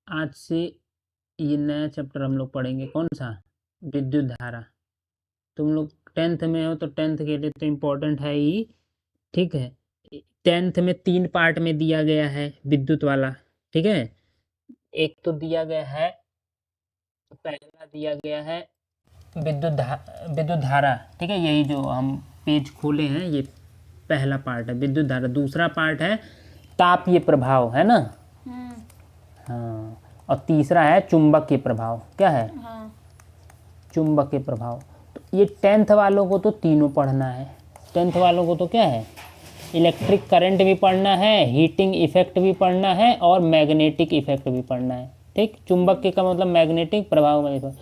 आज से ये नया चैप्टर हम लोग पढ़ेंगे। कौन सा? विद्युत धारा। तुम लोग 10th में हो तो 10th के लिए तो इम्पोर्टेंट है ही, ठीक है। 10th में 3 पार्ट में दिया गया है विद्युत वाला, ठीक है। एक तो दिया गया है, पहला दिया गया है विद्युत धारा, ठीक है। यही जो हम पेज खोले हैं ये पहला पार्ट है विद्युत धारा। दूसरा पार्ट है तापीय प्रभाव, है ना। हाँ, और तीसरा है चुंबकीय प्रभाव। क्या है? हाँ। चुंबकीय प्रभाव। तो ये 10th वालों को तो तीनों पढ़ना है। 10th वालों को तो क्या है, इलेक्ट्रिक करंट भी पढ़ना है, हीटिंग इफेक्ट भी पढ़ना है और मैग्नेटिक इफेक्ट भी पढ़ना है, ठीक। चुंबकीय का मतलब मैग्नेटिक, प्रभाव का इफेक्ट।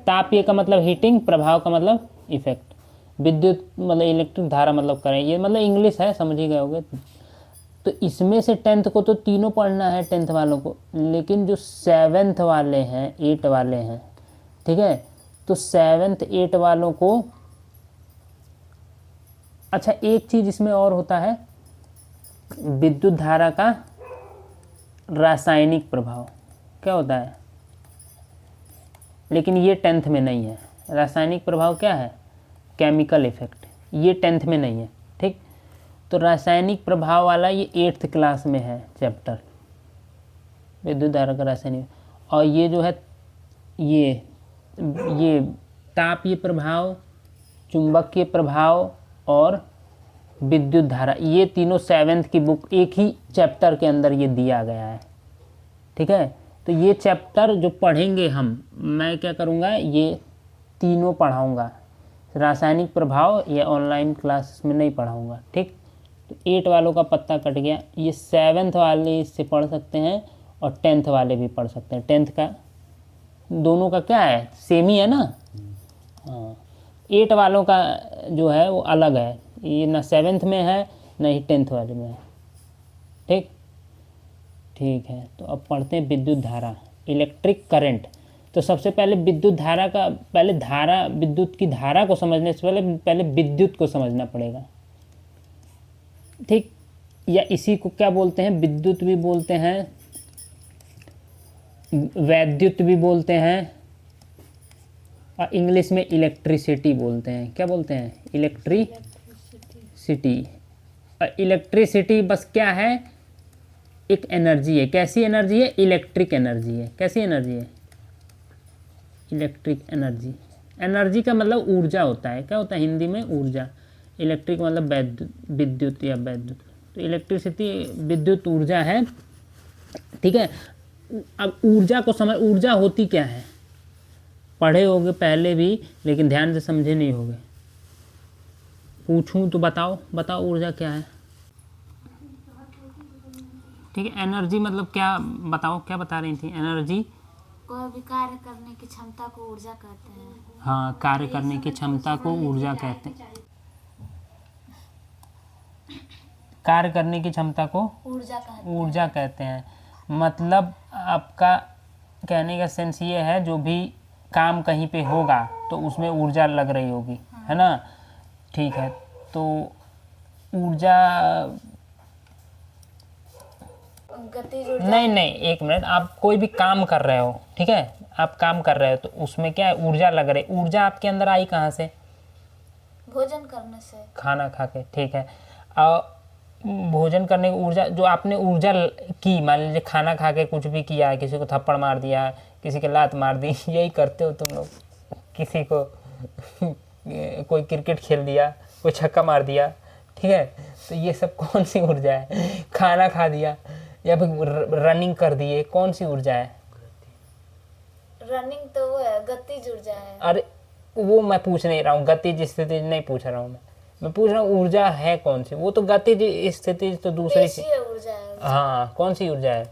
तापीय का मतलब हीटिंग, प्रभाव का मतलब इफेक्ट। विद्युत मतलब इलेक्ट्रिक, धारा मतलब करंट। ये मतलब इंग्लिश है, समझ ही गए होगे। तो इसमें से 10th को तो तीनों पढ़ना है 10th वालों को, लेकिन जो 7th वाले हैं, 8 वाले हैं, ठीक है, तो 7th 8 वालों को, अच्छा एक चीज़ इसमें और होता है, विद्युत धारा का रासायनिक प्रभाव। क्या होता है? लेकिन ये 10th में नहीं है। रासायनिक प्रभाव क्या है? Chemical effect. ये 10th में नहीं है, ठीक। तो रासायनिक प्रभाव वाला ये 8th क्लास में है चैप्टर, विद्युत धारा का रासायनिक। और ये जो है ये तापीय प्रभाव, चुंबकीय प्रभाव और विद्युत धारा, ये तीनों 7th की बुक एक ही चैप्टर के अंदर ये दिया गया है, ठीक है। तो ये चैप्टर जो पढ़ेंगे हम, मैं क्या करूँगा, ये तीनों पढ़ाऊँगा। रासायनिक प्रभाव ये ऑनलाइन क्लास में नहीं पढ़ाऊँगा, ठीक। तो 8 वालों का पत्ता कट गया। ये 7th वाले इससे पढ़ सकते हैं और 10th वाले भी पढ़ सकते हैं। 10th का दोनों का क्या है, सेम ही है ना। हाँ, 8 वालों का जो है वो अलग है, ये ना 7th में है ना ही 10th वाले में है, ठीक। ठीक है, तो अब पढ़ते हैं विद्युत धारा, इलेक्ट्रिक करंट। तो सबसे पहले विद्युत धारा का, पहले धारा, विद्युत की धारा को समझने से पहले विद्युत को समझना पड़ेगा, ठीक। या इसी को क्या बोलते हैं, विद्युत भी बोलते हैं, वैद्युत भी बोलते हैं, और इंग्लिश में इलेक्ट्रिसिटी बोलते हैं। क्या बोलते हैं? इलेक्ट्रिसिटी। और इलेक्ट्रिसिटी बस क्या है, एक एनर्जी है। कैसी एनर्जी है? इलेक्ट्रिक एनर्जी है। कैसी एनर्जी है? Electric energy. एनर्जी का मतलब ऊर्जा होता है। क्या होता है हिंदी में? ऊर्जा। इलेक्ट्रिक मतलब विद्युत या वैद्युत। तो इलेक्ट्रिसिटी विद्युत ऊर्जा है, ठीक है। अब ऊर्जा को समझ, ऊर्जा होती क्या है, पढ़े होगे पहले भी, लेकिन ध्यान से समझे नहीं होगे। पूछूं तो बताओ ऊर्जा क्या है, ठीक है। एनर्जी मतलब क्या, बताओ क्या बता रही थी? एनर्जी कोई भी कार्य करने की क्षमता को ऊर्जा कहते हैं। हाँ, कार्य करने की क्षमता को ऊर्जा कहते हैं। कार्य करने की क्षमता को ऊर्जा कहते हैं। मतलब आपका कहने का सेंस ये है, जो भी काम कहीं पे होगा तो उसमें ऊर्जा लग रही होगी, है ना। ठीक है, तो ऊर्जा नहीं, एक मिनट, आप कोई भी काम कर रहे हो, ठीक है, आप काम कर रहे हो तो उसमें क्या है, ऊर्जा लग रही। ऊर्जा आपके अंदर आई कहाँ से? भोजन करने से, खाना खा के, ठीक है। भोजन करने की ऊर्जा, जो आपने ऊर्जा की, मान लीजिए खाना खा के कुछ भी किया, किसी को थप्पड़ मार दिया, किसी के लात मार दी, यही करते हो तुम लोग। किसी को कोई क्रिकेट खेल दिया, कोई छक्का मार दिया, ठीक है। तो ये सब कौन सी ऊर्जा है? खाना खा दिया या फिर रनिंग कर दिए, कौन सी ऊर्जा है? रनिंग तो वो है, गतिज ऊर्जा है। अरे वो मैं पूछ नहीं रहा हूँ, गतिज स्थिति नहीं पूछ रहा हूँ मैं पूछ रहा हूँ ऊर्जा है कौन सी। वो तो गतिज स्थिति तो दूसरी ऊर्जा है। हाँ, कौन सी ऊर्जा है?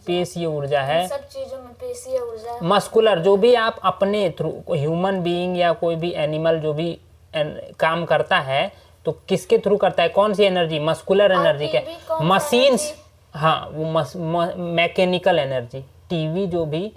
पेशीय ऊर्जा है। सब चीजों में पेशीय ऊर्जा है। मस्कुलर, जो भी आप अपने थ्रू, ह्यूमन बीइंग या कोई भी एनिमल जो भी काम करता है तो किसके थ्रू करता है? कौन सी एनर्जी? मस्कुलर एनर्जी के, मशीन्स, हाँ वो मैकेनिकल एनर्जी। टीवी, जो भी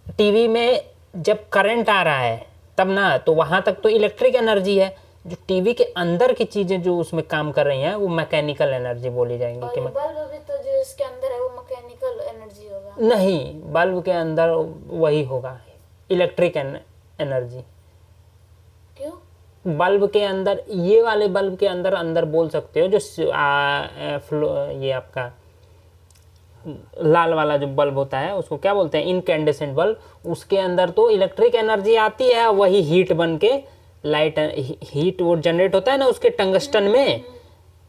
टीवी में जब करंट आ रहा है तब ना, तो वहां तक तो इलेक्ट्रिक एनर्जी है। जो टीवी के अंदर की चीजें जो उसमें काम कर रही हैं वो मैकेनिकल एनर्जी बोली जाएंगी। कि बल्ब भी तो जो इसके अंदर है वो मैकेनिकल एनर्जी होगा। नहीं, बल्ब के अंदर वही होगा, इलेक्ट्रिक एनर्जी। क्यों? बल्ब के अंदर, ये वाले बल्ब के अंदर अंदर बोल सकते हो, जो ये आपका लाल वाला जो बल्ब होता है उसको क्या बोलते हैं, इनकैंडेसेंट बल्ब, उसके अंदर तो इलेक्ट्रिक एनर्जी आती है, वही हीट बन के लाइट, हीट वो जनरेट होता है ना उसके टंगस्टन में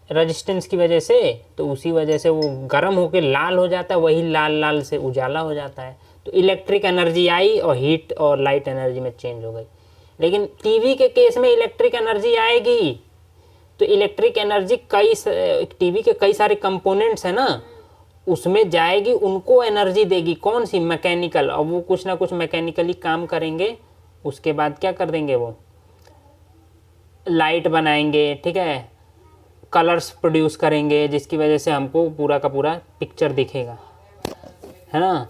रेजिस्टेंस की वजह से, तो उसी वजह से वो गर्म होके लाल हो जाता है, वही लाल लाल से उजाला हो जाता है। तो इलेक्ट्रिक एनर्जी आई और हीट और लाइट एनर्जी में चेंज हो गई। लेकिन टीवी के केस में इलेक्ट्रिक एनर्जी आएगी, तो इलेक्ट्रिक एनर्जी टीवी के कई सारे कंपोनेंट्स हैं ना, उसमें जाएगी, उनको एनर्जी देगी। कौन सी? मैकेनिकल। और वो कुछ ना कुछ मैकेनिकली काम करेंगे, उसके बाद क्या कर देंगे, वो लाइट बनाएंगे, ठीक है, कलर्स प्रोड्यूस करेंगे, जिसकी वजह से हमको पूरा का पूरा पिक्चर दिखेगा, है ना।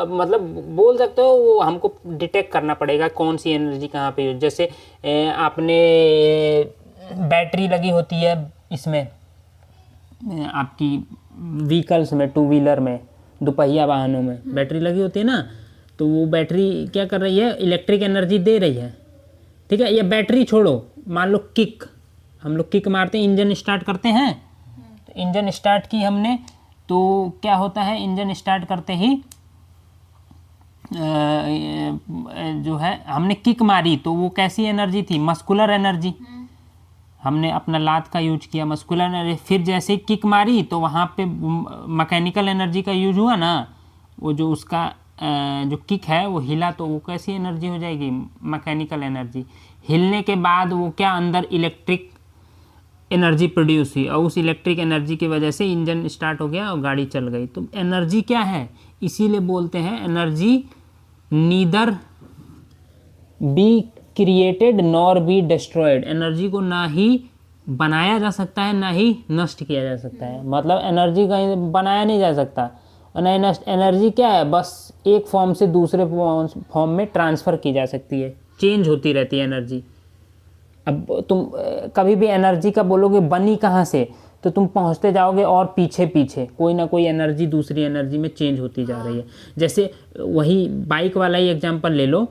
मतलब बोल सकते हो वो हमको डिटेक्ट करना पड़ेगा कौन सी एनर्जी कहाँ पे यूज। जैसे आपने बैटरी लगी होती है इसमें, आपकी व्हीकल्स में, टू व्हीलर में, दोपहिया वाहनों में बैटरी लगी होती है ना, तो वो बैटरी क्या कर रही है, इलेक्ट्रिक एनर्जी दे रही है, ठीक है। ये बैटरी छोड़ो, मान लो किक, हम लोग किक मारते हैं, इंजन स्टार्ट करते हैं, तो इंजन स्टार्ट की हमने, तो क्या होता है, इंजन स्टार्ट करते ही जो है हमने किक मारी, तो वो कैसी एनर्जी थी, मस्कुलर एनर्जी। हमने अपना लात का यूज किया, मस्कुलर एनर्जी। फिर जैसे ही किक मारी तो वहाँ पे मैकेनिकल एनर्जी का यूज हुआ ना, वो जो उसका जो किक है वो हिला, तो वो कैसी एनर्जी हो जाएगी, मैकेनिकल एनर्जी। हिलने के बाद वो क्या, अंदर इलेक्ट्रिक एनर्जी प्रोड्यूस हुई, और उस इलेक्ट्रिक एनर्जी की वजह से इंजन स्टार्ट हो गया और गाड़ी चल गई। तो एनर्जी क्या है, इसीलिए बोलते हैं energy neither be created nor be destroyed. Energy को ना ही बनाया जा सकता है, ना ही नष्ट किया जा सकता है। मतलब एनर्जी कहीं बनाया नहीं जा सकता, और ना ही नष्ट। एनर्जी क्या है, बस एक फॉर्म से दूसरे फॉर्म में ट्रांसफ़र की जा सकती है, चेंज होती रहती है एनर्जी। अब तुम कभी भी एनर्जी का बोलोगे बनी कहाँ से, तो तुम पहुँचते जाओगे और पीछे पीछे कोई ना कोई एनर्जी दूसरी एनर्जी में चेंज होती जा रही है। जैसे वही बाइक वाला ही एग्जांपल ले लो।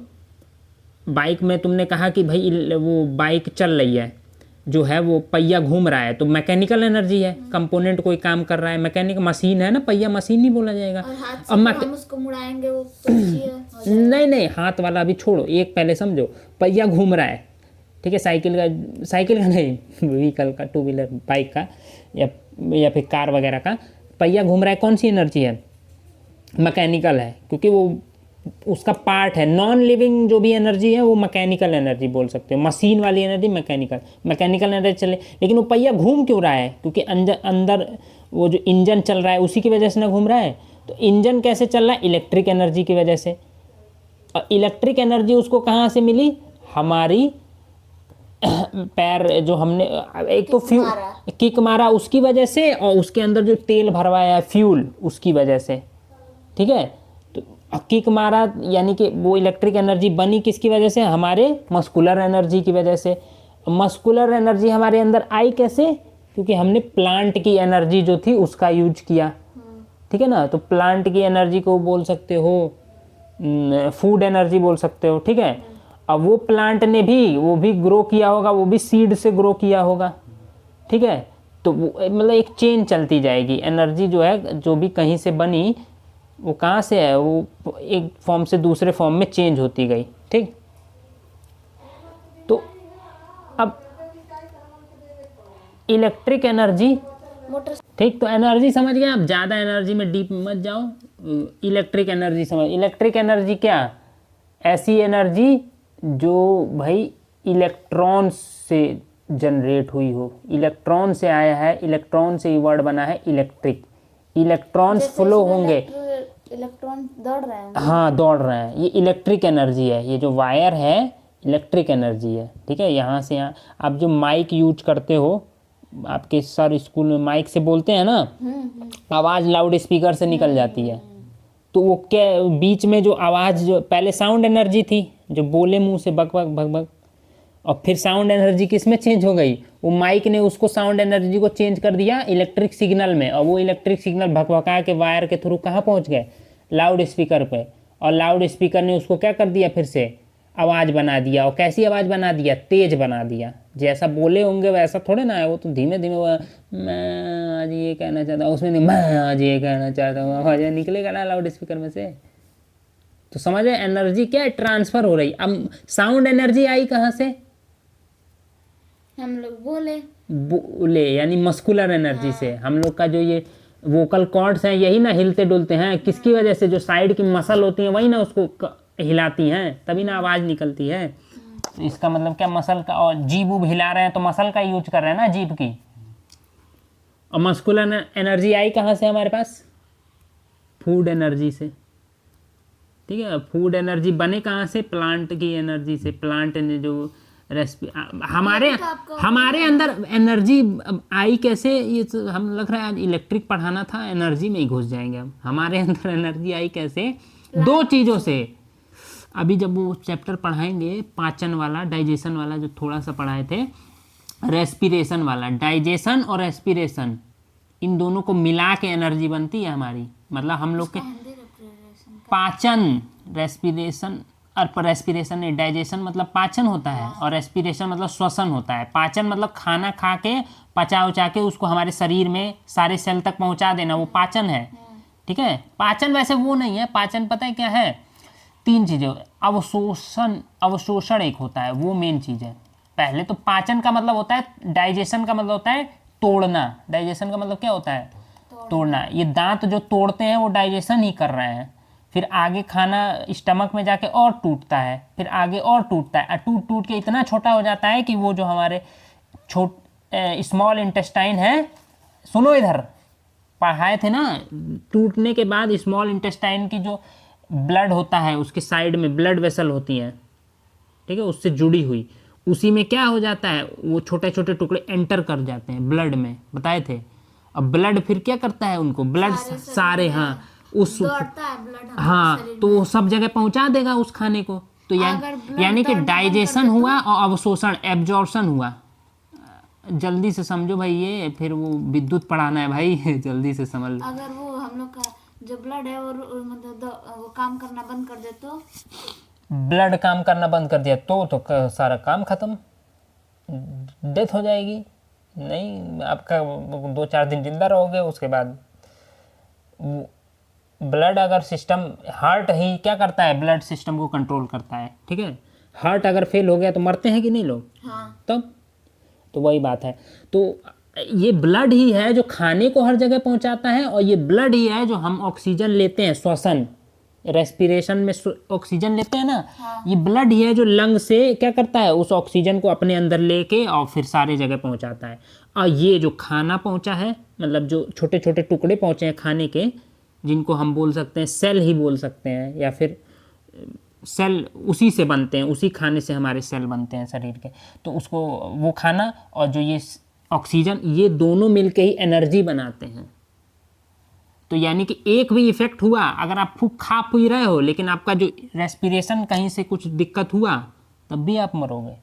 बाइक में तुमने कहा कि भाई वो बाइक चल रही है, जो है वो पहिया घूम रहा है, तो मैकेनिकल एनर्जी है, कंपोनेंट कोई काम कर रहा है, मैकेनिक मशीन है ना, पहिया मशीन नहीं बोला जाएगा। और हाथ से हम उसको मुड़ाएंगे वो तो नहीं नहीं, हाथ वाला अभी छोड़ो, एक पहले समझो, पहिया घूम रहा है, ठीक है, साइकिल का नहीं, व्हीकल का, टू व्हीलर, बाइक का या फिर कार वगैरह का पहिया घूम रहा है, कौन सी एनर्जी है, मैकेनिकल है, क्योंकि वो उसका पार्ट है। नॉन लिविंग जो भी एनर्जी है वो मैकेनिकल एनर्जी बोल सकते हो, मशीन वाली एनर्जी मैकेनिकल एनर्जी चले। लेकिन वो पहिया घूम क्यों रहा है, क्योंकि अंदर वो जो इंजन चल रहा है उसी की वजह से ना घूम रहा है। तो इंजन कैसे चल रहा है, इलेक्ट्रिक एनर्जी की वजह से। और इलेक्ट्रिक एनर्जी उसको कहाँ से मिली, हमारी पैर जो हमने एक तो किक मारा उसकी वजह से, और उसके अंदर जो तेल भरवाया फ्यूल उसकी वजह से, ठीक है। तो किक मारा यानी कि वो इलेक्ट्रिक एनर्जी बनी किसकी वजह से, हमारे मस्कुलर एनर्जी की वजह से। मस्कुलर एनर्जी हमारे अंदर आई कैसे, क्योंकि हमने प्लांट की एनर्जी जो थी उसका यूज किया, ठीक है ना। तो प्लांट की एनर्जी को बोल सकते हो फूड एनर्जी बोल सकते हो, ठीक है। अब वो प्लांट ने भी वो भी ग्रो किया होगा, वो भी सीड से ग्रो किया होगा, ठीक है। तो मतलब एक चेन चलती जाएगी, एनर्जी जो है जो भी कहीं से बनी वो कहाँ से है, वो एक फॉर्म से दूसरे फॉर्म में चेंज होती गई, ठीक। तो अब इलेक्ट्रिक एनर्जी, ठीक, तो एनर्जी समझ गए आप, ज़्यादा एनर्जी में डीप मत जाओ, इलेक्ट्रिक एनर्जी समझ। इलेक्ट्रिक एनर्जी क्या, ऐसी एनर्जी जो भाई इलेक्ट्रॉन से जनरेट हुई हो, इलेक्ट्रॉन से आया है, इलेक्ट्रॉन से ही वर्ड बना है इलेक्ट्रिक। इलेक्ट्रॉन्स फ्लो होंगे, इलेक्ट्रॉन दौड़ रहे हैं, हाँ दौड़ रहे हैं, ये इलेक्ट्रिक एनर्जी है। ये जो वायर है इलेक्ट्रिक एनर्जी है, ठीक है। यहाँ से यहाँ आप जो माइक यूज करते हो, आपके सर स्कूल में माइक से बोलते हैं ना, आवाज़ लाउड स्पीकर से निकल जाती है, तो वो क्या बीच में जो आवाज़, जो पहले साउंड एनर्जी थी जो बोले मुंह से बक बक भग भग, और फिर साउंड एनर्जी किस में चेंज हो गई, वो माइक ने उसको साउंड एनर्जी को चेंज कर दिया इलेक्ट्रिक सिग्नल में, और वो इलेक्ट्रिक सिग्नल भकभका के वायर के थ्रू कहाँ पहुँच गए, लाउड स्पीकर पे, और लाउड स्पीकर ने उसको क्या कर दिया, फिर से आवाज़ बना दिया। और कैसी आवाज़ बना दिया, तेज बना दिया। जैसा बोले होंगे वैसा थोड़े ना है, वो तो धीमे धीमे वो मैं आज ये कहना चाहता हूँ, उसमें नहीं मैं आज ये कहना चाहता हूँ, आवाज़ निकलेगा ना लाउड स्पीकर में से। तो समझ रहे, एनर्जी क्या है, ट्रांसफर हो रही। अब साउंड एनर्जी आई कहाँ से, हम लोग बोले। बोले यानी मस्कुलर एनर्जी से। हम लोग का जो ये वोकल कॉर्ड्स हैं यही ना हिलते डुलते हैं, किसकी वजह से, जो साइड की मसल होती हैं वही ना उसको हिलाती हैं, तभी ना आवाज़ निकलती है। तो इसका मतलब क्या, मसल का, और जीभ उब हिला रहे हैं तो मसल का यूज कर रहे हैं ना, जीभ की। और मस्कुलर एनर्जी आई कहाँ से हमारे पास, फूड एनर्जी से। ठीक है, फूड एनर्जी बने कहाँ से, प्लांट की एनर्जी से। प्लांट ने जो हमारे अंदर एनर्जी आई कैसे, ये तो हम लग रहा है आज इलेक्ट्रिक पढ़ाना था, एनर्जी में ही घुस जाएंगे हम। हमारे अंदर एनर्जी आई कैसे, दो चीज़ों से। अभी जब वो चैप्टर पढ़ाएंगे पाचन वाला, डाइजेशन वाला, जो थोड़ा सा पढ़ाए थे, रेस्पिरेशन वाला, डाइजेशन और रेस्पिरेशन, इन दोनों को मिला के एनर्जी बनती है हमारी। मतलब हम लोग के पाचन, रेस्पिरेशन, और रेस्पिरेशन नहीं, डाइजेशन मतलब पाचन होता है, और रेस्पिरेशन मतलब श्वसन होता है। पाचन मतलब खाना खा के पचा उचा के उसको हमारे शरीर में सारे सेल तक पहुंचा देना, वो पाचन है। ठीक है, पाचन वैसे वो नहीं है, पाचन पता है क्या है, तीन चीज़ें। अवशोषण, अवशोषण एक होता है, वो मेन चीज़ है पहले। तो पाचन का मतलब होता है, डाइजेशन का मतलब होता है तोड़ना। डाइजेशन का मतलब क्या होता है, तोड़ना। ये दांत जो तोड़ते हैं वो डाइजेशन ही कर रहे हैं। फिर आगे खाना स्टमक में जाके और टूटता है, फिर आगे और टूटता है, टूट टूट के इतना छोटा हो जाता है कि वो जो हमारे स्मॉल इंटेस्टाइन है, सुनो इधर, पढ़ाए थे ना, टूटने के बाद स्मॉल इंटेस्टाइन की जो ब्लड होता है, उसके साइड में ब्लड वेसल होती हैं, ठीक है, उससे जुड़ी हुई, उसी में क्या हो जाता है, वो छोटे छोटे टुकड़े एंटर कर जाते हैं ब्लड में, बताए थे। अब ब्लड फिर क्या करता है उनको, ब्लड सारे, हाँ, उस, हाँ, तो वो सब जगह पहुंचा देगा उस खाने को। तो यानी कि डाइजेशन हुआ और अवशोषण, एब्जॉर्प्शन हुआ। जल्दी से समझो भाई, ये फिर वो विद्युत पढ़ाना है भाई, जल्दी से समझ लो। अगर वो हम लोग का जो ब्लड है और मतलब वो काम करना बंद कर दे तो, ब्लड काम करना बंद कर दिया तो सारा काम खत्म, डेथ हो जाएगी। नहीं, आपका 2-4 दिन जिंदा रहोगे, उसके बाद ब्लड अगर सिस्टम, हार्ट ही क्या करता है, ब्लड सिस्टम को कंट्रोल करता है। ठीक है, हार्ट अगर फेल हो गया तो मरते हैं कि नहीं लोग, हाँ। तब तो वही बात है। तो ये ब्लड ही है जो खाने को हर जगह पहुंचाता है, और ये ब्लड ही है जो हम ऑक्सीजन लेते हैं, श्वसन, रेस्पिरेशन में ऑक्सीजन लेते हैं ना, हाँ। ये ब्लड ही है जो लंग से क्या करता है, उस ऑक्सीजन को अपने अंदर लेके और फिर सारे जगह पहुंचाता है। और ये जो खाना पहुंचा है, मतलब जो छोटे छोटे टुकड़े पहुंचे हैं खाने के, जिनको हम बोल सकते हैं सेल ही बोल सकते हैं, या फिर सेल उसी से बनते हैं, उसी खाने से हमारे सेल बनते हैं शरीर के। तो उसको, वो खाना और जो ये ऑक्सीजन, ये दोनों मिलके ही एनर्जी बनाते हैं। तो यानी कि एक भी इफेक्ट हुआ, अगर आप खूब खा पी रहे हो लेकिन आपका जो रेस्पिरेशन कहीं से कुछ दिक्कत हुआ, तब भी आप मरोगे।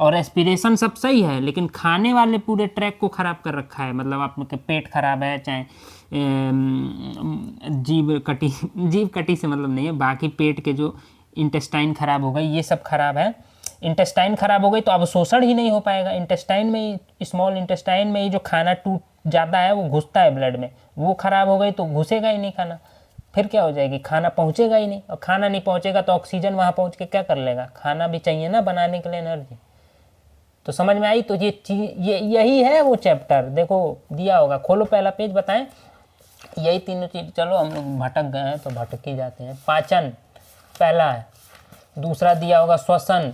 और रेस्पिरेशन सब सही है, लेकिन खाने वाले पूरे ट्रैक को ख़राब कर रखा है। मतलब आपके पेट खराब है, चाहे जीभ कटी से मतलब नहीं है, बाकी पेट के जो इंटेस्टाइन खराब हो गई, ये सब खराब है। इंटेस्टाइन खराब हो गई तो अवशोषण ही नहीं हो पाएगा। इंटेस्टाइन में ही, स्मॉल इंटेस्टाइन में ही जो खाना टूट जाता है वो घुसता है ब्लड में, वो खराब हो गई तो घुसेगा ही नहीं खाना, फिर क्या हो जाएगी, खाना पहुंचेगा ही नहीं। और खाना नहीं पहुंचेगा तो ऑक्सीजन वहाँ पहुंच के क्या कर लेगा, खाना भी चाहिए ना बनाने के लिए एनर्जी। तो समझ में आई। तो ये चीज, यही है वो चैप्टर, देखो दिया होगा, खोलो पहला पेज, बताएं। यही तीनों चीज, चलो हम लोग भटक गए हैं तो भटक ही जाते हैं। पाचन पहला है, दूसरा दिया होगा श्वसन,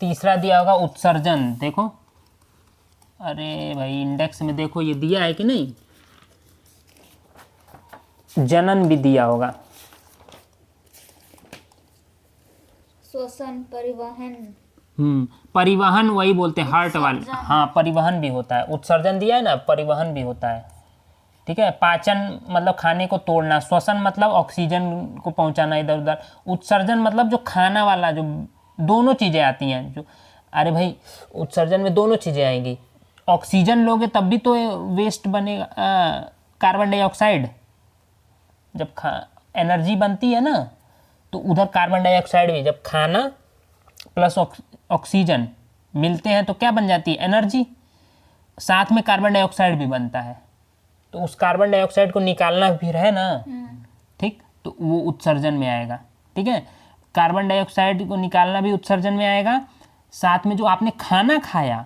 तीसरा दिया होगा उत्सर्जन। देखो, अरे भाई इंडेक्स में देखो ये दिया है कि नहीं, जनन भी दिया होगा, श्वसन, परिवहन। परिवहन वही बोलते हैं हार्ट वाले, हाँ, परिवहन भी होता है। उत्सर्जन दिया है ना, परिवहन भी होता है। ठीक है, पाचन मतलब खाने को तोड़ना, श्वसन मतलब ऑक्सीजन को पहुंचाना इधर उधर, उत्सर्जन मतलब जो खाना वाला, जो दोनों चीज़ें आती हैं जो, अरे भाई उत्सर्जन में दोनों चीज़ें आएंगी। ऑक्सीजन लोगे तब भी तो वेस्ट बनेगा, कार्बन डाइऑक्साइड, जब एनर्जी बनती है ना तो उधर कार्बन डाइऑक्साइड भी, जब खाना प्लस ऑक्सीजन मिलते हैं तो क्या बन जाती है, एनर्जी, साथ में कार्बन डाइऑक्साइड भी बनता है। तो उस कार्बन डाइऑक्साइड को निकालना भी है ना, ठीक, तो वो उत्सर्जन में आएगा। ठीक है, कार्बन डाइऑक्साइड को निकालना भी उत्सर्जन में आएगा, साथ में जो आपने खाना खाया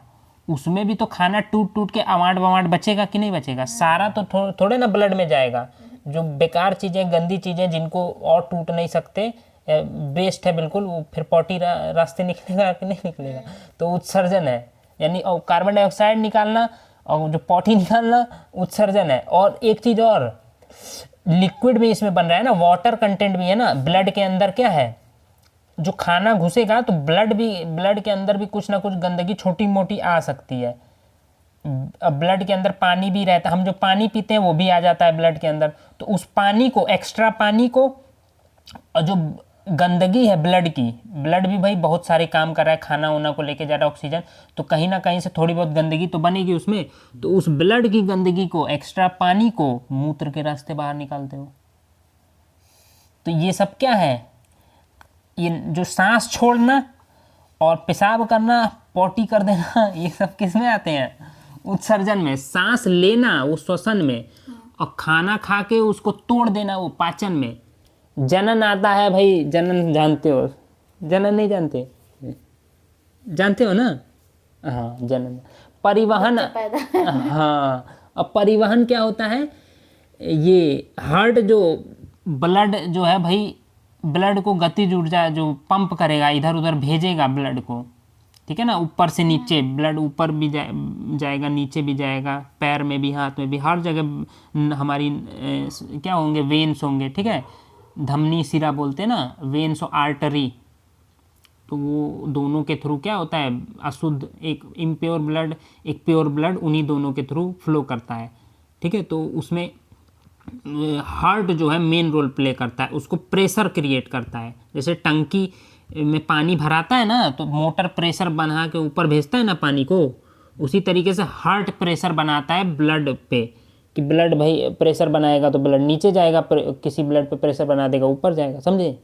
उसमें भी तो खाना टूट टूट के अवांट बवांट बचेगा कि नहीं बचेगा, सारा तो थोड़े ना ब्लड में जाएगा। जो बेकार चीज़ें, गंदी चीज़ें जिनको और टूट नहीं सकते, वेस्ट है बिल्कुल, वो फिर पॉटी रास्ते निकलेगा कि नहीं निकलेगा, तो उत्सर्जन है। यानी और कार्बन डाइऑक्साइड निकालना और जो पॉटी निकालना उत्सर्जन है। और एक चीज़ और, लिक्विड भी इसमें बन रहा है ना, वाटर कंटेंट भी है ना ब्लड के अंदर। क्या है, जो खाना घुसेगा तो ब्लड के अंदर भी कुछ ना कुछ गंदगी छोटी मोटी आ सकती है। अब ब्लड के अंदर पानी भी रहता है, हम जो पानी पीते हैं वो भी आ जाता है ब्लड के अंदर। तो उस पानी को, एक्स्ट्रा पानी को, और जो गंदगी है ब्लड की, ब्लड भी भाई बहुत सारे काम कर रहा है, खाना वाना को लेके जा रहा है, ऑक्सीजन, तो कहीं ना कहीं से थोड़ी बहुत गंदगी तो बनेगी उसमें। तो उस ब्लड की गंदगी को, एक्स्ट्रा पानी को मूत्र के रास्ते बाहर निकालते हो। तो ये सब क्या है, ये जो सांस छोड़ना और पेशाब करना, पॉटी कर देना, ये सब किस में आते हैं, उत्सर्जन में। सांस लेना वो श्वसन में, और खाना खा के उसको तोड़ देना वो पाचन में। जनन आता है भाई, जनन जानते हो, जनन नहीं जानते, जानते हो ना, हाँ जनन। परिवहन, हाँ, अब परिवहन क्या होता है, ये हार्ट जो ब्लड जो है भाई, ब्लड को गतिज ऊर्जा जो पंप करेगा, इधर उधर भेजेगा ब्लड को, ठीक है ना, ऊपर से नीचे, ब्लड ऊपर भी जाएगा, नीचे भी जाएगा, पैर में भी, हाथ में भी, हर जगह हमारी क्या होंगे, वेन्स होंगे, ठीक है, धमनी सिरा बोलते हैं ना, वेन्स और आर्टरी। तो वो दोनों के थ्रू क्या होता है, अशुद्ध, एक इम्प्योर ब्लड, एक प्योर ब्लड, उन्हीं दोनों के थ्रू फ्लो करता है। ठीक है, तो उसमें हार्ट जो है मेन रोल प्ले करता है, उसको प्रेशर क्रिएट करता है। जैसे टंकी में पानी भराता है ना, तो मोटर प्रेशर बना के ऊपर भेजता है ना पानी को, उसी तरीके से हार्ट प्रेशर बनाता है ब्लड पे, कि ब्लड भाई प्रेशर बनाएगा तो ब्लड नीचे जाएगा, किसी ब्लड पे प्रेशर बना देगा ऊपर जाएगा, समझे।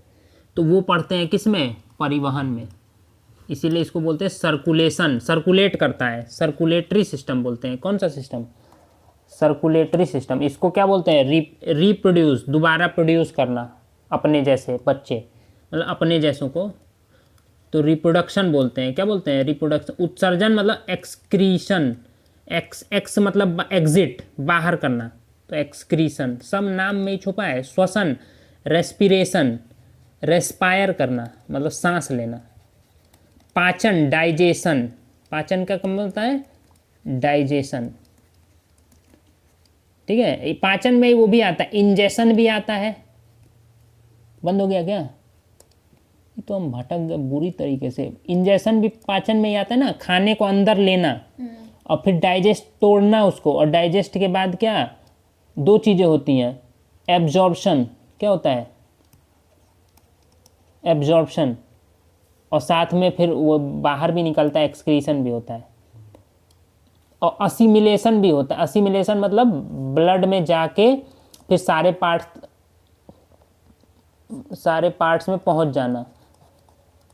तो वो पढ़ते हैं किस में, परिवहन में। इसीलिए इसको बोलते हैं सर्कुलेशन, सर्कुलेट करता है, सर्कुलेटरी सिस्टम बोलते हैं। कौन सा सिस्टम, सर्कुलेटरी सिस्टम। इसको क्या बोलते हैं, रिप्रोड्यूस, दोबारा प्रोड्यूस करना अपने जैसे बच्चे, मतलब अपने जैसों को, तो रिप्रोडक्शन बोलते हैं। क्या बोलते हैं, रिप्रोडक्शन। उत्सर्जन मतलब एक्सक्रीशन, एक्स मतलब एग्जिट, बाहर करना, तो एक्सक्रीशन सब नाम में ही छुपा है। श्वसन, रेस्पिरेशन, रेस्पायर करना मतलब सांस लेना। पाचन, डाइजेशन, पाचन का कम होता है डाइजेशन, ठीक है। पाचन में ही वो भी आता है, इंजेशन भी आता है। बंद हो गया क्या, ये तो हम भटक गए बुरी तरीके से। इंजेशन भी पाचन में ही आता है ना, खाने को अंदर लेना और फिर डाइजेस्ट, तोड़ना उसको, और डाइजेस्ट के बाद क्या, दो चीज़ें होती हैं, एब्जॉर्प्शन, क्या होता है एब्जॉर्प्शन, और साथ में फिर वो बाहर भी निकलता है, एक्सक्रीशन भी होता है, और असिमिलेशन भी होता है। असिमिलेशन मतलब ब्लड में जाके फिर सारे पार्ट्स में पहुंच जाना,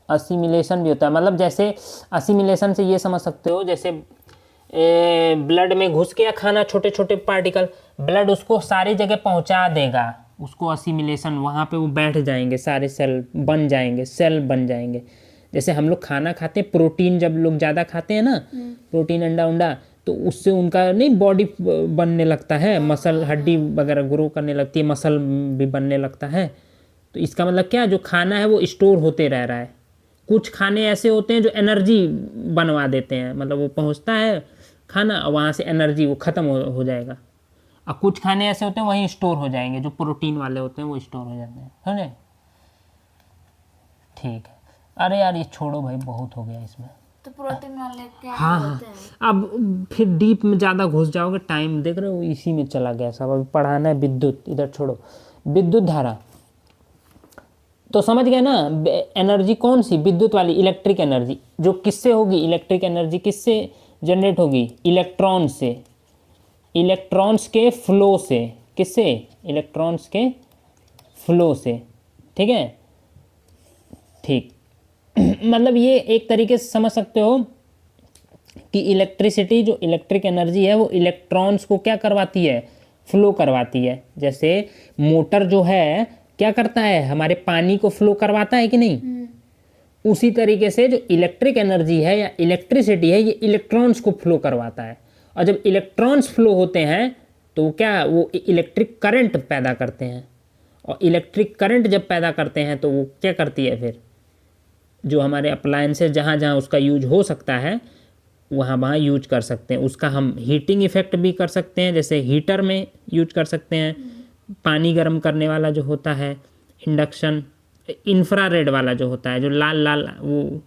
असिमिलेशन भी होता है। मतलब जैसे असिमिलेशन से ये समझ सकते हो, जैसे ब्लड में घुस गया खाना, छोटे छोटे पार्टिकल, ब्लड उसको सारी जगह पहुंचा देगा, उसको असिमिलेशन, वहाँ पे वो बैठ जाएंगे, सारे सेल बन जाएंगे। जैसे हम लोग खाना खाते हैं, प्रोटीन जब लोग ज़्यादा खाते हैं ना, प्रोटीन, अंडा उंडा, तो उससे उनका नहीं बॉडी बनने लगता है, मसल, हड्डी वगैरह ग्रो करने लगती है, मसल भी बनने लगता है। तो इसका मतलब क्या, जो खाना है वो स्टोर होते रह रहा है। कुछ खाने ऐसे होते हैं जो एनर्जी बनवा देते हैं, मतलब वो पहुंचता है खाना और वहाँ से एनर्जी वो ख़त्म हो जाएगा, और कुछ खाने ऐसे होते हैं वहीं स्टोर हो जाएंगे, जो प्रोटीन वाले होते हैं वो स्टोर हो जाते हैं, समझे। ठीक है, अरे यार ये छोड़ो भाई, बहुत हो गया इसमें। तो प्रोटीन वाले क्या हाँ, होते हैं? अब फिर डीप में ज़्यादा घुस जाओगे, टाइम देख रहे हो इसी में चला गया सब। अभी पढ़ाना है विद्युत, इधर छोड़ो, विद्युत धारा तो समझ गए ना। एनर्जी कौन सी, विद्युत वाली, इलेक्ट्रिक एनर्जी, जो किससे होगी, इलेक्ट्रिक एनर्जी किससे जनरेट होगी, इलेक्ट्रॉन से, इलेक्ट्रॉन्स के फ्लो से। किससे, इलेक्ट्रॉन्स के फ्लो से, ठीक है। ठीक मतलब ये एक तरीके से समझ सकते हो कि इलेक्ट्रिसिटी, जो इलेक्ट्रिक एनर्जी है, वो इलेक्ट्रॉन्स को क्या करवाती है, फ्लो करवाती है। जैसे मोटर जो है क्या करता है, हमारे पानी को फ्लो करवाता है कि नहीं, उसी तरीके से जो इलेक्ट्रिक एनर्जी है या इलेक्ट्रिसिटी है, ये इलेक्ट्रॉन्स को फ्लो करवाता है। और जब इलेक्ट्रॉन्स फ्लो होते हैं तो क्या, वो इलेक्ट्रिक करंट पैदा करते हैं। और इलेक्ट्रिक करंट जब पैदा करते हैं तो वो क्या करती है, फिर जो हमारे अप्लायंसेस जहाँ जहाँ उसका यूज हो सकता है वहाँ वहाँ यूज कर सकते हैं। उसका हम हीटिंग इफेक्ट भी कर सकते हैं, जैसे हीटर में यूज कर सकते हैं। पानी गर्म करने वाला जो होता है इंडक्शन, इंफ्रारेड वाला जो होता है, जो लाल लाल, वो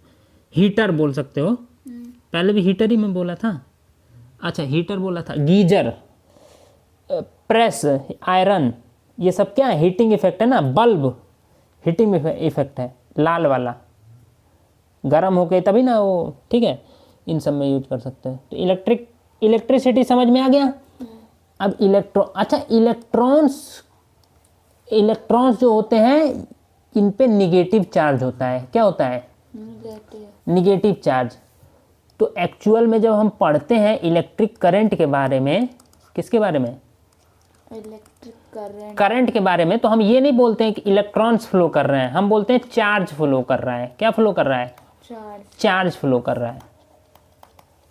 हीटर बोल सकते हो। पहले भी हीटर ही मैं बोला था, अच्छा हीटर बोला था। गीजर, प्रेस, आयरन, ये सब क्या है, हीटिंग इफेक्ट है ना। बल्ब हीटिंग इफेक्ट है, लाल वाला, गर्म हो गए तभी ना वो, ठीक है। इन सब में यूज कर सकते हैं। तो इलेक्ट्रिसिटी समझ में आ गया। अब अच्छा इलेक्ट्रॉन्स जो होते हैं इन पे निगेटिव चार्ज होता है। क्या होता है, निगेटिव चार्ज। तो एक्चुअल में जब हम पढ़ते हैं इलेक्ट्रिक करंट के बारे में, किसके बारे में, इलेक्ट्रिक करंट के बारे में, तो हम ये नहीं बोलते हैं कि इलेक्ट्रॉन्स फ्लो कर रहे हैं, हम बोलते हैं चार्ज फ्लो कर रहा है। क्या फ्लो कर रहा है, चार्ज फ्लो कर रहा है।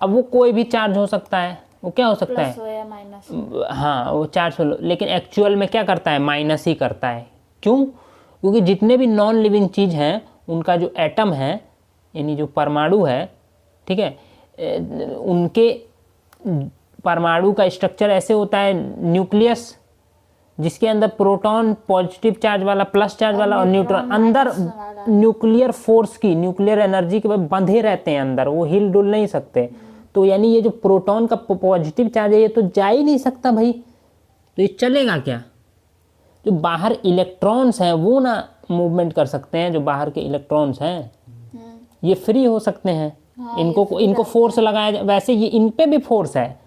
अब वो कोई भी चार्ज हो सकता है, वो क्या हो सकता है, प्लस हो या माइनस, हाँ वो चार्ज फ्लो, लेकिन एक्चुअल में क्या करता है, माइनस ही करता है। क्यों, क्योंकि जितने भी नॉन लिविंग चीज़ हैं उनका जो एटम है, यानी जो परमाणु है, ठीक है, उनके परमाणु का स्ट्रक्चर ऐसे होता है, न्यूक्लियस, जिसके अंदर प्रोटॉन पॉजिटिव चार्ज वाला, प्लस चार्ज वाला, और न्यूट्रॉन अंदर न्यूक्लियर फोर्स की, न्यूक्लियर एनर्जी के बंधे रहते हैं अंदर, वो हिल डुल नहीं सकते। तो यानी ये जो प्रोटॉन का पॉजिटिव चार्ज है ये तो जा ही नहीं सकता भाई, तो ये चलेगा क्या। जो बाहर इलेक्ट्रॉन्स हैं वो ना मूवमेंट कर सकते हैं, जो बाहर के इलेक्ट्रॉन्स हैं ये फ्री हो सकते हैं। इनको फोर्स लगाया, वैसे ये इन पे भी फोर्स है,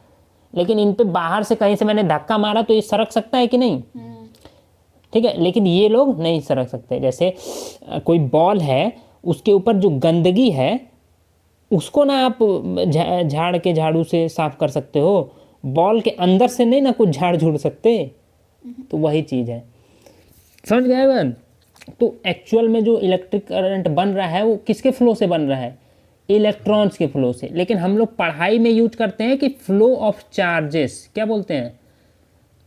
लेकिन इन पे बाहर से कहीं से मैंने धक्का मारा तो ये सरक सकता है कि नहीं, ठीक है, लेकिन ये लोग नहीं सरक सकते। जैसे कोई बॉल है, उसके ऊपर जो गंदगी है उसको ना आप झाड़ के झाड़ू से साफ कर सकते हो, बॉल के अंदर से नहीं ना कुछ झाड़ झूड़ सकते। तो वही चीज़ है, समझ गए बन। तो एक्चुअल में जो इलेक्ट्रिक करंट बन रहा है वो किसके फ्लो से बन रहा है, इलेक्ट्रॉन्स के फ्लो से। लेकिन हम लोग पढ़ाई में यूज करते हैं कि फ्लो ऑफ चार्जेस, क्या बोलते हैं,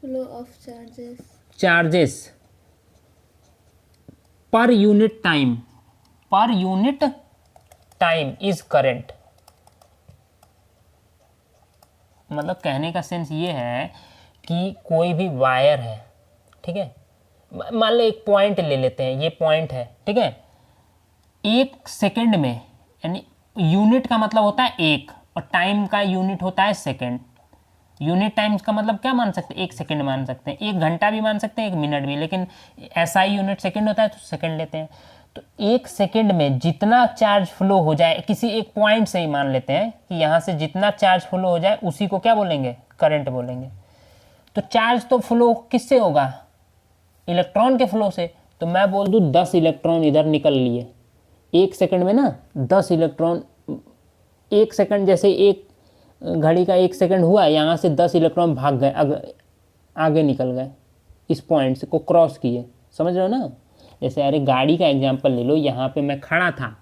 flow of charges, charges per unit time, per unit time is current. मतलब कहने का सेंस ये है कि कोई भी वायर है, ठीक है, मान लो एक पॉइंट ले लेते हैं, ये पॉइंट है, ठीक है, एक सेकंड में, यानी यूनिट का मतलब होता है एक, और टाइम का यूनिट होता है सेकंड। यूनिट टाइम्स का मतलब क्या मान सकते हैं, एक सेकंड मान सकते हैं, एक घंटा भी मान सकते हैं, एक मिनट भी, लेकिन SI यूनिट सेकंड होता है तो सेकंड लेते हैं। तो एक सेकंड में जितना चार्ज फ्लो हो जाए, किसी एक पॉइंट से ही मान लेते हैं कि यहाँ से जितना चार्ज फ्लो हो जाए उसी को क्या बोलेंगे, करंट बोलेंगे। तो चार्ज तो फ्लो किससे होगा, इलेक्ट्रॉन के फ्लो से। तो मैं बोल दूँ 10 इलेक्ट्रॉन इधर निकल लिए, एक सेकंड में ना 10 इलेक्ट्रॉन, एक सेकंड जैसे एक घड़ी का एक सेकंड हुआ, यहाँ से 10 इलेक्ट्रॉन भाग गए, आगे निकल गए, इस पॉइंट से को क्रॉस किए, समझ रहे हो ना। जैसे अरे गाड़ी का एग्जांपल ले लो, यहाँ पे मैं खड़ा था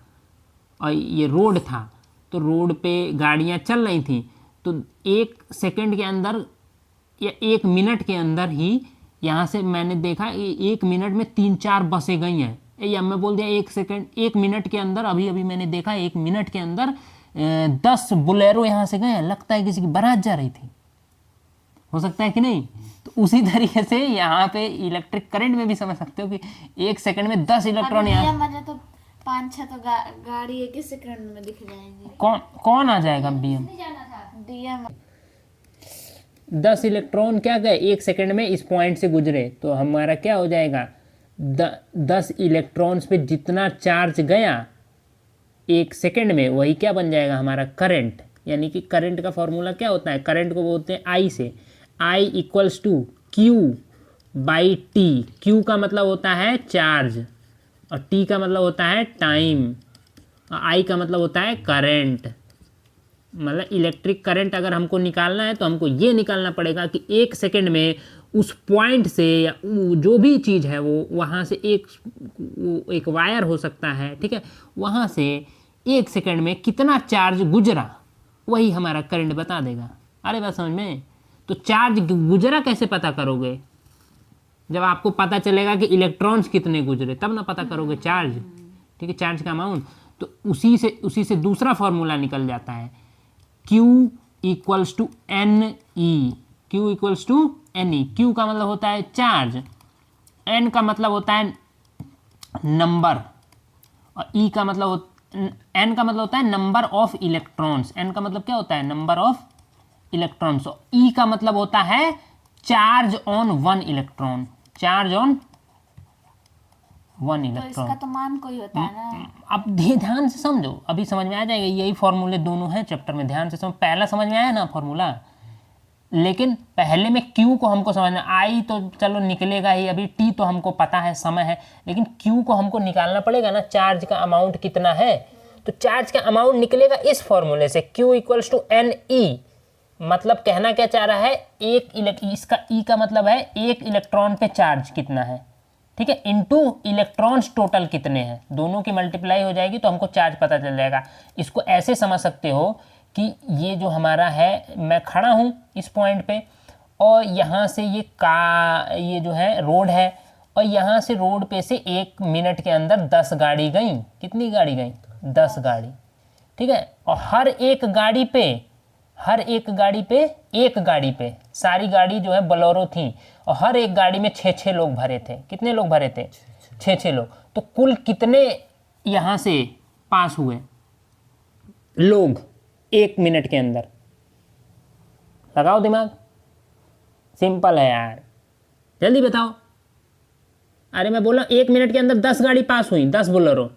और ये रोड था, तो रोड पे गाड़ियाँ चल रही थी, तो एक सेकंड के अंदर या एक मिनट के अंदर ही यहाँ से मैंने देखा एक मिनट में 3-4 बसें गई हैं, या मैं बोल दिया एक सेकंड, एक मिनट के अंदर, अभी अभी मैंने देखा एक मिनट के अंदर 10 बोलेरो यहाँ से गए, लगता है किसी की बारात जा रही थी, हो सकता है कि नहीं। तो उसी तरीके से यहाँ पे इलेक्ट्रिक करंट में भी समझ सकते हो कि एक सेकंड में 10 इलेक्ट्रॉन यहाँ, मुझे तो 5-6 तो गाड़ी एक ही सेकंड में दिख जाएंगी। कौन आ जाएगा BM, DM 10 इलेक्ट्रॉन क्या गए एक सेकंड में इस पॉइंट से गुजरे, तो हमारा क्या हो जाएगा, 10 इलेक्ट्रॉन्स पे जितना चार्ज गया एक सेकंड में, वही क्या बन जाएगा हमारा करंट। यानी कि करंट का फॉर्मूला क्या होता है, करंट को बोलते हैं I से, I = Q by T. Q का मतलब होता है चार्ज और टी का मतलब होता है टाइम और आई का मतलब होता है करंट। मतलब इलेक्ट्रिक करंट अगर हमको निकालना है तो हमको ये निकालना पड़ेगा कि 1 सेकंड में उस पॉइंट से या जो भी चीज़ है वो वहाँ से एक वायर हो सकता है, ठीक है, वहाँ से 1 सेकंड में कितना चार्ज गुजरा, वही हमारा करंट बता देगा। अरे बात समझ में? तो चार्ज गुजरा कैसे पता करोगे? जब आपको पता चलेगा कि इलेक्ट्रॉन्स कितने गुजरे तब ना पता करोगे चार्ज, ठीक है, चार्ज का अमाउंट। तो उसी से दूसरा फॉर्मूला निकल जाता है, Q equals to N E. Q equals to N E. Q का मतलब होता है चार्ज, N का मतलब होता है नंबर और E का मतलब N का मतलब होता है नंबर ऑफ इलेक्ट्रॉन्स। N का मतलब क्या होता है? Number of electrons. और E का मतलब होता है charge on 1 electron. Charge on 1 तो इलेक्ट्रॉन। इसका तो मान कोई होता है ना। अब ध्यान से समझो, अभी समझ में आ जाएगा। यही फॉर्मूले दोनों हैं चैप्टर में, ध्यान से समझ। पहला समझ में आया ना फॉर्मूला, लेकिन पहले में Q को हमको समझना। I तो चलो निकलेगा ही, अभी T तो हमको पता है, समय है, लेकिन Q को हमको निकालना पड़ेगा ना, चार्ज का अमाउंट कितना है। तो चार्ज का अमाउंट निकलेगा इस फॉर्मूले से, Q equals to N E. मतलब कहना क्या चाह रहा है, इसका E का मतलब है एक इलेक्ट्रॉन पे चार्ज कितना है, ठीक है, इनटू इलेक्ट्रॉन्स टोटल कितने हैं, दोनों की मल्टीप्लाई हो जाएगी तो हमको चार्ज पता चल जाएगा। इसको ऐसे समझ सकते हो कि ये जो हमारा है, मैं खड़ा हूँ इस पॉइंट पे और यहाँ से ये जो है रोड है, और यहाँ से रोड पे से 1 मिनट के अंदर 10 गाड़ी गई। कितनी गाड़ी गई? 10 गाड़ी, ठीक है। और हर एक गाड़ी पे सारी गाड़ी जो है बोलेरो थी और हर एक गाड़ी में 6-6 लोग भरे थे। कितने लोग भरे थे? 6-6 लोग। तो कुल कितने यहाँ से पास हुए लोग 1 मिनट के अंदर? लगाओ दिमाग, सिंपल है यार, जल्दी बताओ। अरे मैं बोला 1 मिनट के अंदर 10 गाड़ी पास हुई, 10 बोलेरो,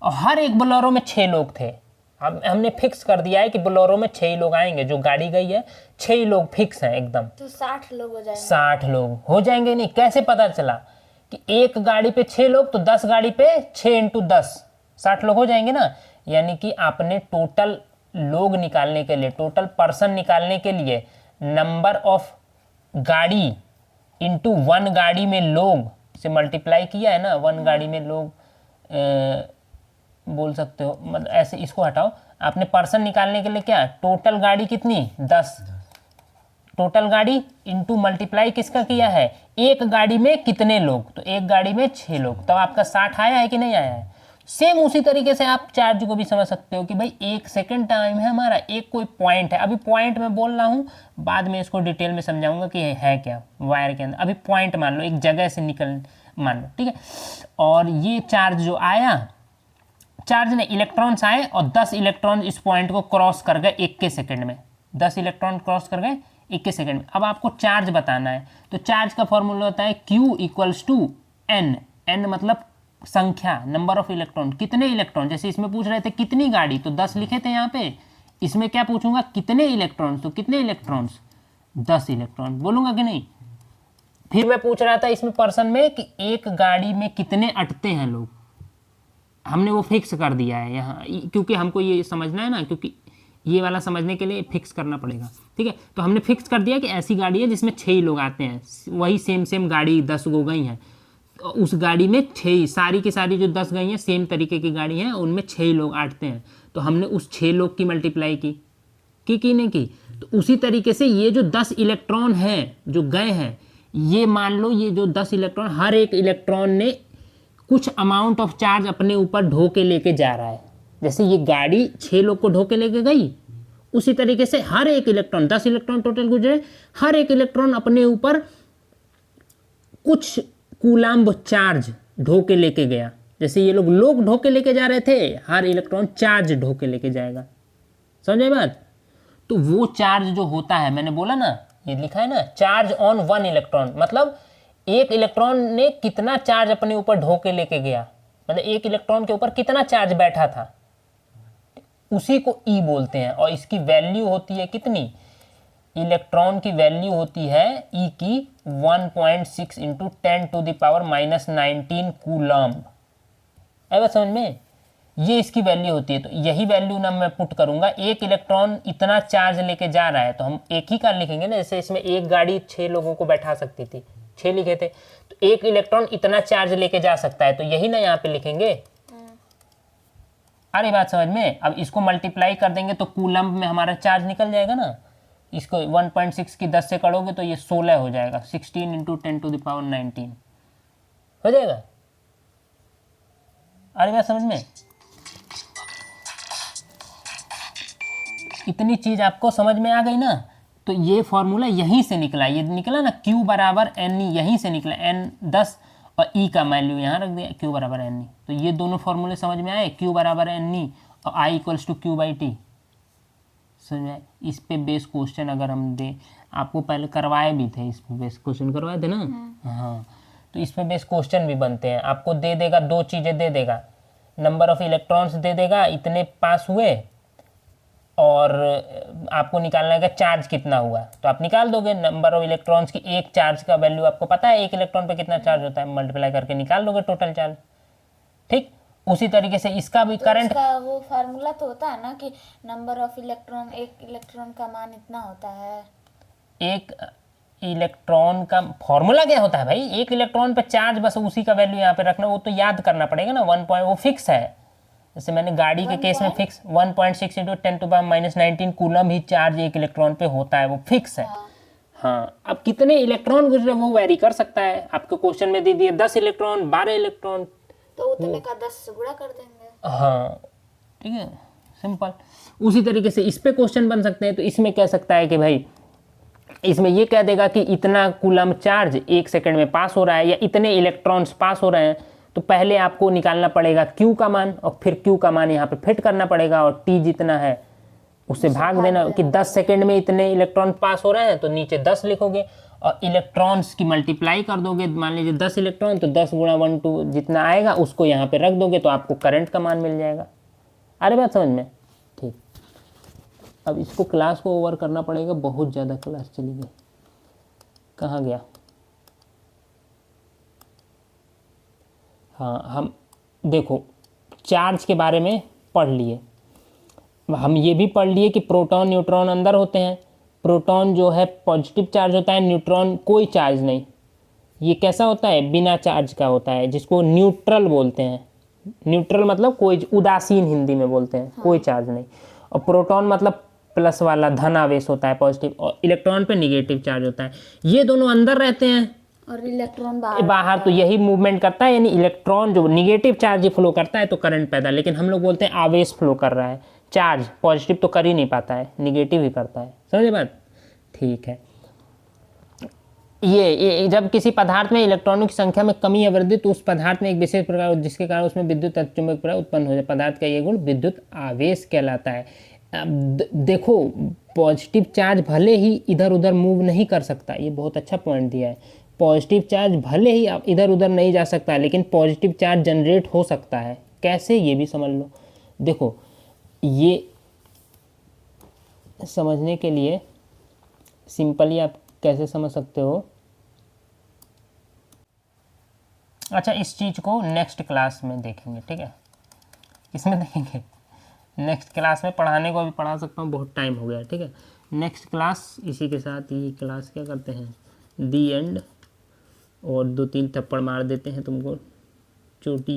और हर एक बोलेरो में 6 लोग थे। अब हमने फिक्स कर दिया है कि बोलेरो में 6 ही लोग आएंगे, जो गाड़ी गई है 6 ही लोग फिक्स हैं एकदम। तो 60 लोग हो जाएंगे। 60 लोग हो जाएंगे। नहीं, कैसे पता चला कि एक गाड़ी पे 6 लोग, तो 10 गाड़ी पे 6 × 10 60 लोग हो जाएंगे ना। यानी कि आपने टोटल लोग निकालने के लिए, टोटल पर्सन निकालने के लिए नंबर ऑफ गाड़ी इंटू 1 गाड़ी में लोग से मल्टीप्लाई किया है ना। 1 गाड़ी में लोग बोल सकते हो, मतलब ऐसे, इसको हटाओ। आपने पर्सन निकालने के लिए क्या, टोटल गाड़ी कितनी? 10। टोटल गाड़ी इंटू मल्टीप्लाई किसका किया है, एक गाड़ी में कितने लोग, तो एक गाड़ी में 6 लोग, तो आपका 60 आया है कि नहीं आया है। सेम उसी तरीके से आप चार्ज को भी समझ सकते हो कि भाई 1 सेकंड टाइम है हमारा, एक कोई पॉइंट है। अभी पॉइंट में बोल रहा हूँ, बाद में इसको डिटेल में समझाऊंगा कि है क्या वायर के अंदर। अभी पॉइंट मान लो, एक जगह से निकल मान लो, ठीक है। और ये चार्ज जो आया, चार्ज ने इलेक्ट्रॉन्स आए और 10 इलेक्ट्रॉन इस पॉइंट को क्रॉस कर गए 1 सेकंड में। 10 इलेक्ट्रॉन क्रॉस कर गए 1 सेकंड में। अब आपको चार्ज बताना है, तो चार्ज का फॉर्मूला होता है Q equals to N. N मतलब संख्या, नंबर ऑफ इलेक्ट्रॉन, कितने इलेक्ट्रॉन। जैसे इसमें पूछ रहे थे कितनी गाड़ी, तो 10 लिखे थे यहाँ पे। इसमें क्या पूछूंगा, कितने इलेक्ट्रॉन्स, तो कितने इलेक्ट्रॉन्स, 10 इलेक्ट्रॉन। बोलूंगा कि नहीं। फिर मैं पूछ रहा था इसमें पर्सन में कि एक गाड़ी में कितने अटते हैं लोग, हमने वो फिक्स कर दिया है यहाँ, क्योंकि हमको ये समझना है ना, क्योंकि ये वाला समझने के लिए फिक्स करना पड़ेगा, ठीक है। तो हमने फिक्स कर दिया कि ऐसी गाड़ी है जिसमें 6 ही लोग आते हैं। वही सेम गाड़ी 10 गो गई हैं, उस गाड़ी में 6 ही, सारी की सारी जो 10 गई हैं सेम तरीके की गाड़ी हैं, उनमें 6 ही लोग आटते हैं। तो हमने उस 6 लोग की मल्टीप्लाई की नहीं की। तो उसी तरीके से ये जो 10 इलेक्ट्रॉन हैं जो गए हैं, ये मान लो ये जो 10 इलेक्ट्रॉन, हर एक इलेक्ट्रॉन ने कुछ अमाउंट ऑफ चार्ज अपने ऊपर ढो के लेके जा रहा है। जैसे ये गाड़ी 6 लोग को ढो के लेके गई, उसी तरीके से हर एक इलेक्ट्रॉन, 10 इलेक्ट्रॉन टोटल गुजरे, हर एक इलेक्ट्रॉन अपने ऊपर कुछ कूलाम्ब चार्ज ढो के लेके गया। जैसे ये लोग ढो के लेके जा रहे थे, हर इलेक्ट्रॉन चार्ज ढो के लेके जाएगा। समझे बात। तो वो चार्ज जो होता है, मैंने बोला ना, ये लिखा है ना, चार्ज ऑन 1 इलेक्ट्रॉन, मतलब एक इलेक्ट्रॉन ने कितना चार्ज अपने ऊपर ढो के लेके गया, मतलब एक इलेक्ट्रॉन के ऊपर कितना चार्ज बैठा था, उसी को ई बोलते हैं। और इसकी वैल्यू होती है कितनी, इलेक्ट्रॉन की वैल्यू होती है ई की 1.6 इंटू 10⁻⁻19 कूलम्ब। है बात समझ में? ये इसकी वैल्यू होती है। तो यही वैल्यू ना मैं पुट करूंगा, एक इलेक्ट्रॉन इतना चार्ज लेके जा रहा है तो हम एक ही का लिखेंगे ना, जैसे इसमें एक गाड़ी 6 लोगों को बैठा सकती थी, 6 लिखे थे, तो एक इलेक्ट्रॉन इतना चार्ज लेके जा सकता है, तो यही ना यहाँ पे लिखेंगे। अरे बात समझ में? अब इसको मल्टीप्लाई कर देंगे तो कूलम्ब में हमारा चार्ज निकल जाएगा ना। इसको 1.6 की 10 से करोगे तो ये 16 हो जाएगा, 16 इंटू 10⁻19 हो जाएगा। अरे बात समझ में? इतनी चीज आपको समझ में आ गई ना। तो ये फॉर्मूला यहीं से निकला, ये निकला ना Q बराबर एन ई, यहीं से निकला, n 10 और E का वैल्यू यहाँ रख दिया, Q बराबर एन ई। तो ये दोनों फॉर्मूले समझ में आए, Q बराबर एन ई और I इक्वल्स टू Q/T। समझ में? इस पे बेस क्वेश्चन अगर हम दे, आपको पहले करवाए भी थे, इस पे बेस क्वेश्चन करवाए थे ना। हाँ, तो इस पे बेस क्वेश्चन भी बनते हैं। आपको दे देगा, दो चीज़ें दे देगा, नंबर ऑफ इलेक्ट्रॉन्स दे देगा, इतने पास हुए, और आपको निकालना है चार्ज कितना हुआ, तो आप निकाल दोगे नंबर ऑफ इलेक्ट्रॉन्स की, एक चार्ज का वैल्यू आपको पता है, एक इलेक्ट्रॉन पे कितना चार्ज होता है, मल्टीप्लाई करके निकाल दोगे टोटल चार्ज। ठीक, उसी तरीके से इसका भी तो करंट इसका वो फार्मूला तो होता है ना कि नंबर ऑफ इलेक्ट्रॉन, एक इलेक्ट्रॉन का मान इतना होता है। एक इलेक्ट्रॉन का फॉर्मूला क्या होता है भाई? एक इलेक्ट्रॉन पे चार्ज, बस उसी का वैल्यू यहाँ पे रखना, वो तो याद करना पड़ेगा ना। 1 पॉइंट वो फिक्स है, जैसे मैंने गाड़ी के केस में फिक्स 1.6 इंटू 10⁻⁻19 कूलम ही चार्ज एक इलेक्ट्रॉन पे होता है, वो फिक्स है। हाँ, अब कितने इलेक्ट्रॉन गुजरे वो वेरी कर सकता है। आपके क्वेश्चन में दे दिए 10 इलेक्ट्रॉन, 12 इलेक्ट्रॉन, तो उतने का 10 से गुणा कर देंगे। हाँ ठीक है, सिंपल। उसी तरीके से इस पे क्वेश्चन बन सकते हैं। तो इसमें कह सकता है कि भाई, इसमें ये कह देगा कि इतना कूलम चार्ज 1 सेकंड में पास हो रहा है, या इतने इलेक्ट्रॉन्स पास हो रहे हैं। तो पहले आपको निकालना पड़ेगा Q का मान, और फिर Q का मान यहाँ पे फिट करना पड़ेगा, और T जितना है उससे भाग देना कि 10 सेकंड में इतने इलेक्ट्रॉन पास हो रहे हैं, तो नीचे 10 लिखोगे, और इलेक्ट्रॉन्स की मल्टीप्लाई कर दोगे। मान लीजिए 10 इलेक्ट्रॉन, तो 10 गुणा 1 2 जितना आएगा उसको यहाँ पे रख दोगे, तो आपको करंट का मान मिल जाएगा। अरे बात समझ में? ठीक, अब इसको क्लास को ओवर करना पड़ेगा, बहुत ज़्यादा क्लास चली गई। कहाँ गया? हाँ, हम देखो चार्ज के बारे में पढ़ लिए, हम ये भी पढ़ लिए कि प्रोटॉन न्यूट्रॉन अंदर होते हैं। प्रोटॉन जो है पॉजिटिव चार्ज होता है, न्यूट्रॉन कोई चार्ज नहीं। ये कैसा होता है? बिना चार्ज का होता है, जिसको न्यूट्रल बोलते हैं। न्यूट्रल मतलब कोई, उदासीन हिंदी में बोलते हैं, कोई चार्ज नहीं। और प्रोटॉन मतलब प्लस वाला, धन आवेश होता है, पॉजिटिव, और इलेक्ट्रॉन पे निगेटिव चार्ज होता है। ये दोनों अंदर रहते हैं और इलेक्ट्रॉन बाहर, तो यही मूवमेंट करता है, यानी इलेक्ट्रॉन जो निगेटिव चार्ज फ्लो करता है तो करंट पैदा। लेकिन हम लोग बोलते हैं आवेश फ्लो कर रहा है, चार्ज पॉजिटिव तो कर ही नहीं पाता है, निगेटिव ही करता है। समझे बात? ठीक है। ये जब किसी पदार्थ में इलेक्ट्रॉनों की संख्या में कमी या वृद्धि, तो उस पदार्थ में एक विशेष प्रकार, जिसके कारण उसमें विद्युत चुंबक प्रवाह उत्पन्न हो जाए, पदार्थ का ये गुण विद्युत आवेश कहलाता है। अब देखो, पॉजिटिव चार्ज भले ही इधर उधर मूव नहीं कर सकता, ये बहुत अच्छा पॉइंट दिया है। पॉजिटिव चार्ज भले ही इधर उधर नहीं जा सकता, लेकिन पॉजिटिव चार्ज जनरेट हो सकता है। कैसे, ये भी समझ लो। देखो, ये समझने के लिए सिंपली आप कैसे समझ सकते हो। अच्छा, इस चीज़ को नेक्स्ट क्लास में देखेंगे, ठीक है? इसमें देखेंगे, नेक्स्ट क्लास में पढ़ाने को अभी पढ़ा सकता हूँ, बहुत टाइम हो गया, ठीक है? नेक्स्ट क्लास, इसी के साथ ये क्लास क्या करते हैं, दी एंड, और 2-3 थप्पड़ मार देते हैं तुमको चोटी।